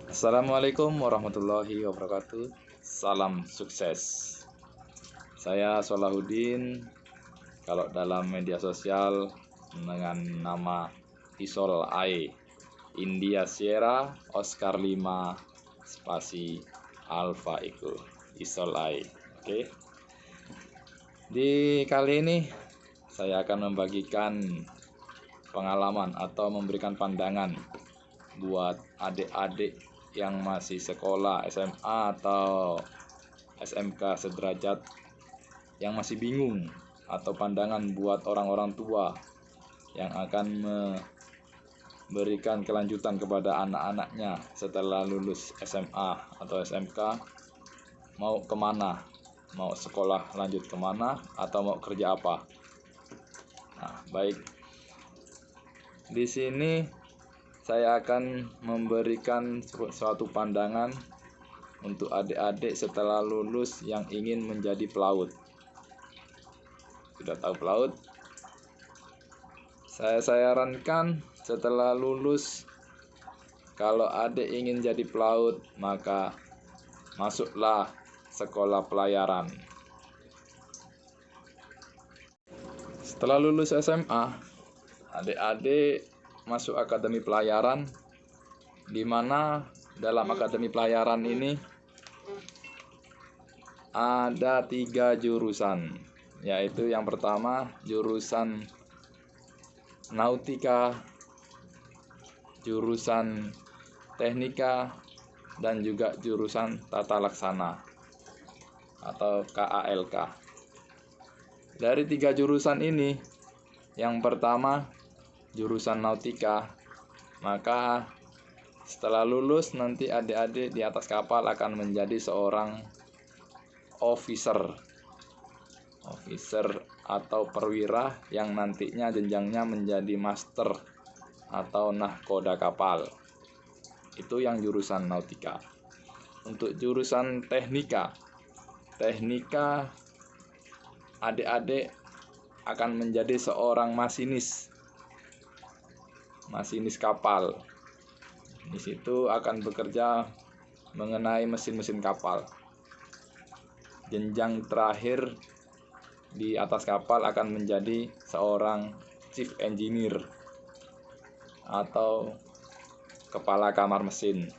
Assalamualaikum warahmatullahi wabarakatuh. Salam sukses. Saya Solahuddin, kalau dalam media sosial dengan nama Isol Ai, India Sierra Oscar 5 spasi Alpha Echo, Isol Ai. Oke. Di kali ini saya akan membagikan pengalaman atau memberikan pandangan buat adik-adik yang masih sekolah SMA atau SMK sederajat, yang masih bingung, atau pandangan buat orang-orang tua yang akan memberikan kelanjutan kepada anak-anaknya setelah lulus SMA atau SMK, mau kemana, mau sekolah lanjut kemana, atau mau kerja apa. Nah, baik, di sini saya akan memberikan suatu pandangan untuk adik-adik setelah lulus yang ingin menjadi pelaut. Sudah tahu pelaut? Saya sarankan setelah lulus, kalau adik ingin jadi pelaut, maka masuklah sekolah pelayaran. Setelah lulus SMA, adik-adik masuk akademi pelayaran, di mana dalam akademi pelayaran ini ada 3 jurusan, yaitu yang pertama jurusan nautika, jurusan teknika, dan juga jurusan tata laksana atau KALK. Dari 3 jurusan ini, yang pertama jurusan nautika, maka setelah lulus nanti adik-adik di atas kapal akan menjadi seorang officer atau perwira yang nantinya jenjangnya menjadi master atau nahkoda kapal. Itu yang jurusan nautika. Untuk jurusan teknika, adik-adik akan menjadi seorang masinis kapal. Di situ akan bekerja mengenai mesin-mesin kapal. Jenjang terakhir di atas kapal akan menjadi seorang chief engineer atau kepala kamar mesin.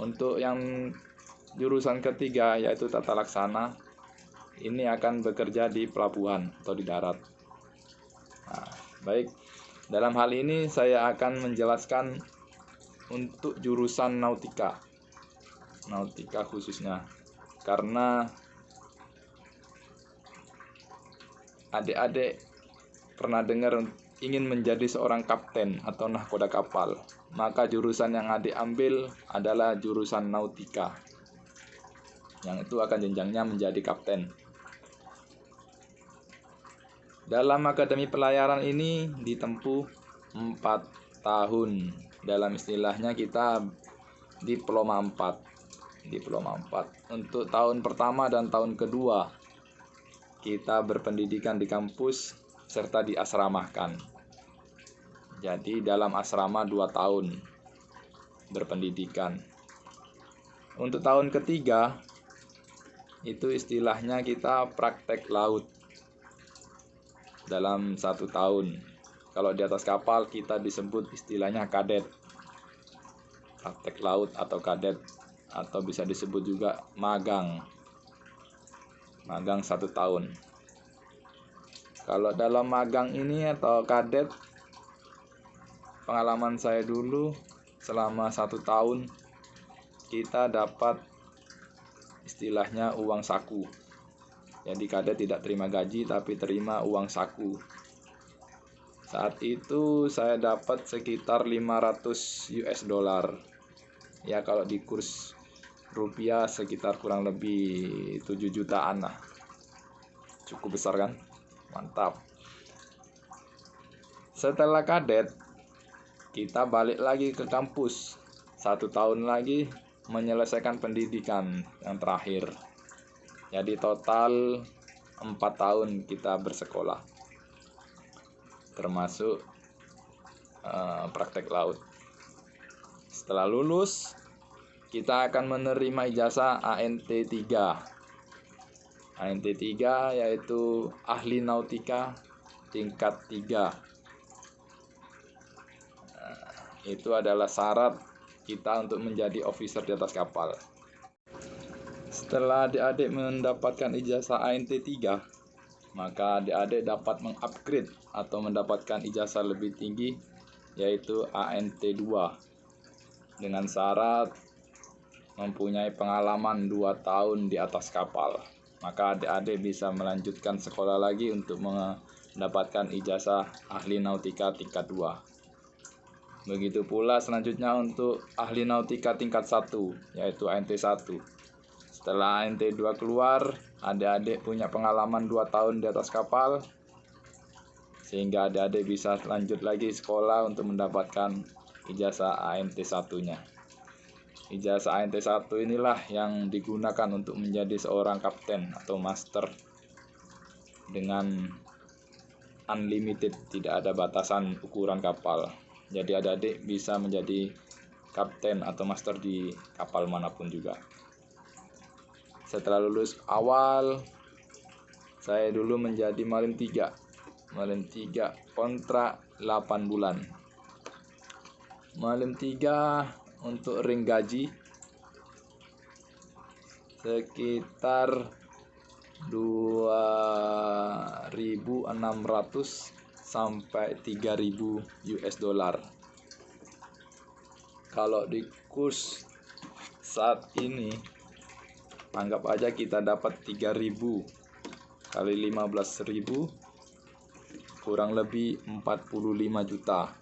Untuk yang jurusan ketiga, yaitu tata laksana, ini akan bekerja di pelabuhan atau di darat. Nah, baik, dalam hal ini saya akan menjelaskan untuk jurusan nautika khususnya, karena adik-adik pernah dengar ingin menjadi seorang kapten atau nahkoda kapal, maka jurusan yang adik ambil adalah jurusan nautika, yang itu akan jenjangnya menjadi kapten. Dalam akademi pelayaran ini ditempuh 4 tahun. Dalam istilahnya kita diploma 4. Untuk tahun pertama dan tahun kedua kita berpendidikan di kampus serta diasramakan. Jadi dalam asrama 2 tahun berpendidikan. Untuk tahun ketiga itu istilahnya kita praktek laut dalam 1 tahun. Kalau di atas kapal kita disebut istilahnya kadet, praktek laut atau kadet, atau bisa disebut juga magang 1 tahun. Kalau dalam magang ini atau kadet, pengalaman saya dulu selama 1 tahun kita dapat istilahnya uang saku. Jadi kadet tidak terima gaji tapi terima uang saku. Saat itu saya dapat sekitar 500 US dollar. Ya kalau di kurs rupiah sekitar kurang lebih 7 jutaan lah. Cukup besar kan? Mantap. Setelah kadet, kita balik lagi ke kampus 1 tahun lagi menyelesaikan pendidikan yang terakhir. Jadi total 4 tahun kita bersekolah, termasuk praktek laut. Setelah lulus, kita akan menerima ijazah ANT 3. ANT 3 yaitu ahli nautika tingkat 3. Itu adalah syarat kita untuk menjadi officer di atas kapal. Setelah adik-adik mendapatkan ijazah ANT 3, maka adik-adik dapat mengupgrade atau mendapatkan ijazah lebih tinggi, yaitu ANT 2, dengan syarat mempunyai pengalaman 2 tahun di atas kapal. Maka adik-adik bisa melanjutkan sekolah lagi untuk mendapatkan ijazah ahli nautika tingkat 2. Begitu pula selanjutnya untuk ahli nautika tingkat 1, yaitu ANT 1. Setelah ANT 2 keluar, adik-adik punya pengalaman 2 tahun di atas kapal, sehingga adik-adik bisa lanjut lagi sekolah untuk mendapatkan ijazah ANT 1-nya. Ijazah ANT 1 inilah yang digunakan untuk menjadi seorang kapten atau master dengan unlimited, tidak ada batasan ukuran kapal. Jadi adik-adik bisa menjadi kapten atau master di kapal manapun juga. Setelah lulus awal, saya dulu menjadi Malim 3. Malim 3 kontrak 8 bulan. Malim 3 untuk ring gaji sekitar 2.600 sampai 3.000 US dollar. Kalau di kurs saat ini, anggap aja kita dapat 3.000 kali 15.000, kurang lebih 45 juta.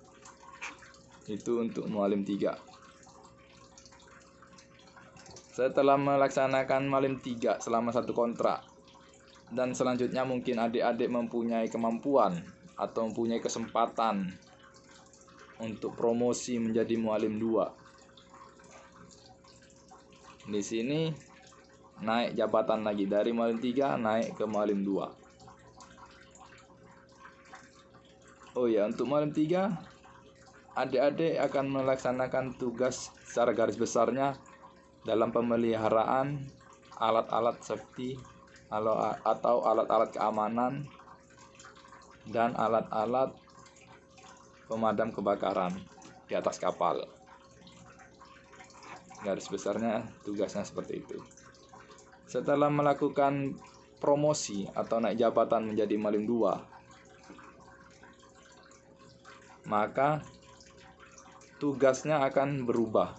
Itu untuk Malim 3. Setelah melaksanakan Malim 3 selama 1 kontrak, dan selanjutnya mungkin adik-adik mempunyai kemampuan atau mempunyai kesempatan untuk promosi menjadi Mualim 2. Di sini naik jabatan lagi, dari Mualim 3 naik ke Mualim 2. Oh ya, untuk Mualim 3 adik-adik akan melaksanakan tugas secara garis besarnya dalam pemeliharaan alat-alat safety atau alat-alat keamanan dan alat-alat pemadam kebakaran di atas kapal. Garis besarnya tugasnya seperti itu. Setelah melakukan promosi atau naik jabatan menjadi Malim 2, maka tugasnya akan berubah.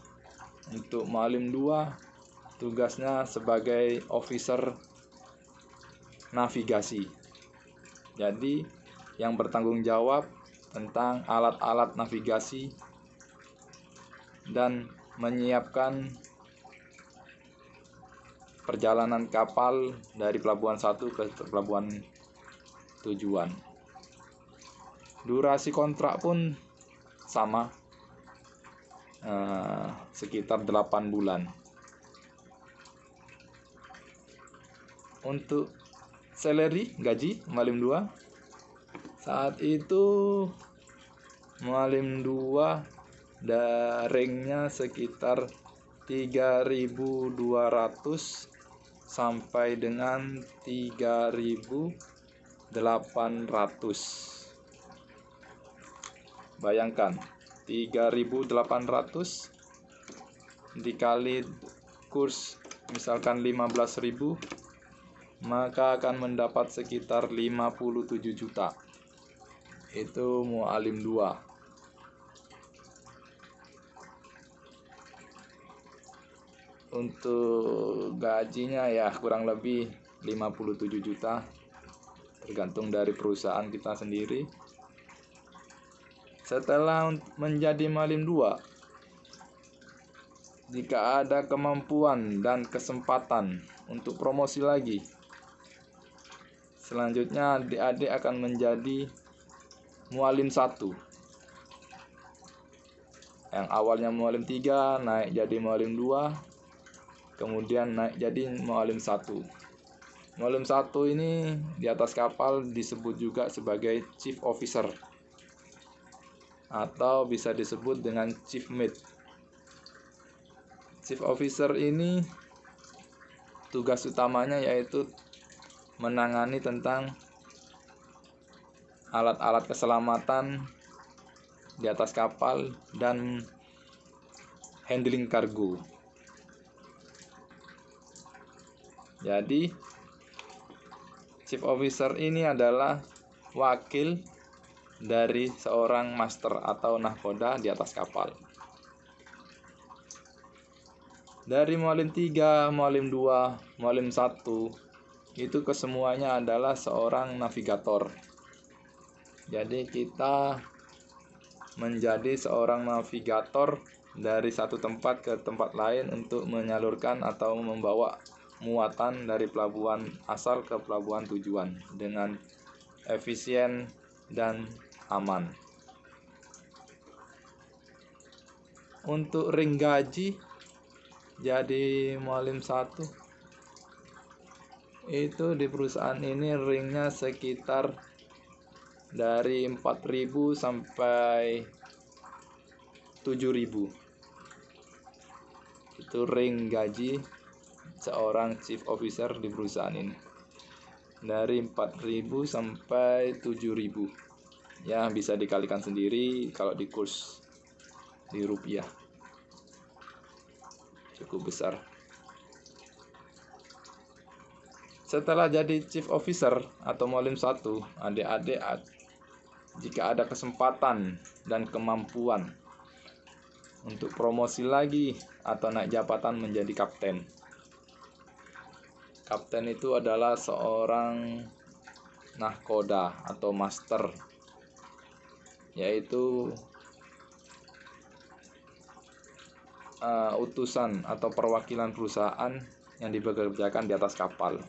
Untuk Malim 2, tugasnya sebagai officer navigasi. Jadi yang bertanggung jawab tentang alat-alat navigasi dan menyiapkan perjalanan kapal dari pelabuhan 1 ke pelabuhan tujuan. Durasi kontrak pun sama, sekitar 8 bulan. Untuk salary, gaji Malim 2, saat itu Malim 2 ringnya sekitar 3.200 sampai dengan 3.800. Bayangkan 3.800 dikali kurs misalkan 15.000, maka akan mendapat sekitar 57 juta. Itu Mualim 2. Untuk gajinya ya kurang lebih 57 juta, tergantung dari perusahaan kita sendiri. Setelah menjadi Malim 2, jika ada kemampuan dan kesempatan untuk promosi lagi, selanjutnya adik-adik akan menjadi Mualim 1. Yang awalnya Mualim 3 naik jadi Mualim 2, kemudian naik jadi Mualim 1. Mualim 1 ini di atas kapal disebut juga sebagai Chief Officer, atau bisa disebut dengan Chief Mate. Chief Officer ini tugas utamanya yaitu menangani tentang alat-alat keselamatan di atas kapal dan handling kargo. Jadi Chief Officer ini adalah wakil dari seorang master atau nahkoda di atas kapal. Dari Mualim 3, Mualim 2, Mualim 1 itu kesemuanya adalah seorang navigator. Jadi kita menjadi seorang navigator dari satu tempat ke tempat lain untuk menyalurkan atau membawa muatan dari pelabuhan asal ke pelabuhan tujuan dengan efisien dan aman. Untuk ring gaji jadi Mualim 1 itu di perusahaan ini ringnya sekitar dari 4.000 sampai 7.000. Itu ring gaji seorang Chief Officer di perusahaan ini. Dari 4.000 sampai 7.000. Ya, bisa dikalikan sendiri kalau di kurs di rupiah. Cukup besar. Setelah jadi Chief Officer atau Mualim 1, adik-adik jika ada kesempatan dan kemampuan untuk promosi lagi atau naik jabatan menjadi kapten. Kapten itu adalah seorang nahkoda atau master, yaitu utusan atau perwakilan perusahaan yang dipekerjakan di atas kapal.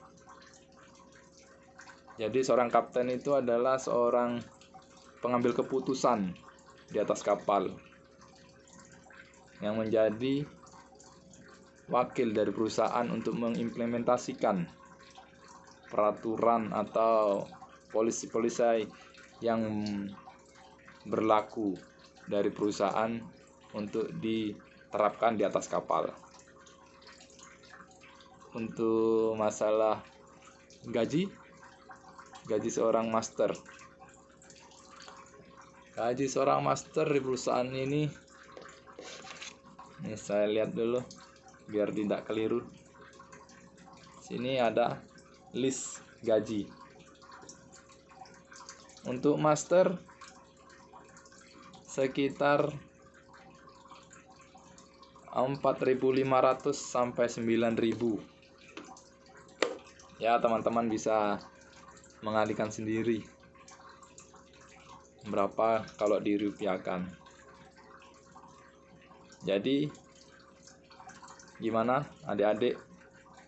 Jadi seorang kapten itu adalah seorang pengambil keputusan di atas kapal yang menjadi wakil dari perusahaan untuk mengimplementasikan peraturan atau polisi-polisi yang berlaku dari perusahaan untuk diterapkan di atas kapal. Untuk masalah gaji seorang master. Gaji seorang master di perusahaan ini saya lihat dulu biar tidak keliru. Sini ada list gaji. Untuk master sekitar 4.500 sampai 9.000. Ya, teman-teman bisa mengalihkan sendiri berapa kalau dirupiahkan. Jadi gimana adik-adik,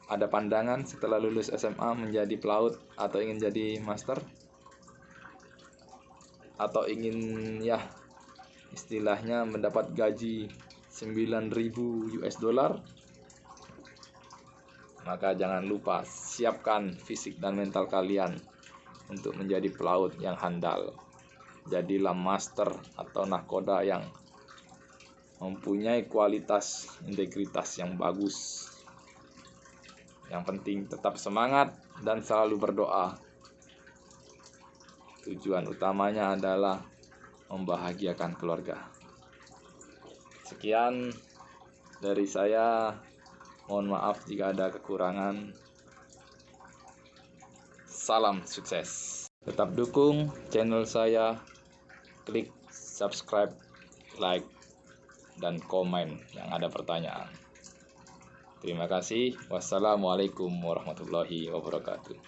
ada pandangan setelah lulus SMA menjadi pelaut atau ingin jadi master, atau ingin ya istilahnya mendapat gaji 9.000 US dollar? Maka jangan lupa siapkan fisik dan mental kalian untuk menjadi pelaut yang handal. Jadilah master atau nahkoda yang mempunyai kualitas integritas yang bagus. Yang penting tetap semangat dan selalu berdoa. Tujuan utamanya adalah membahagiakan keluarga. Sekian dari saya. Mohon maaf jika ada kekurangan. Salam sukses. Tetap dukung channel saya. Klik subscribe, like, dan komen yang ada pertanyaan. Terima kasih. Wassalamualaikum warahmatullahi wabarakatuh.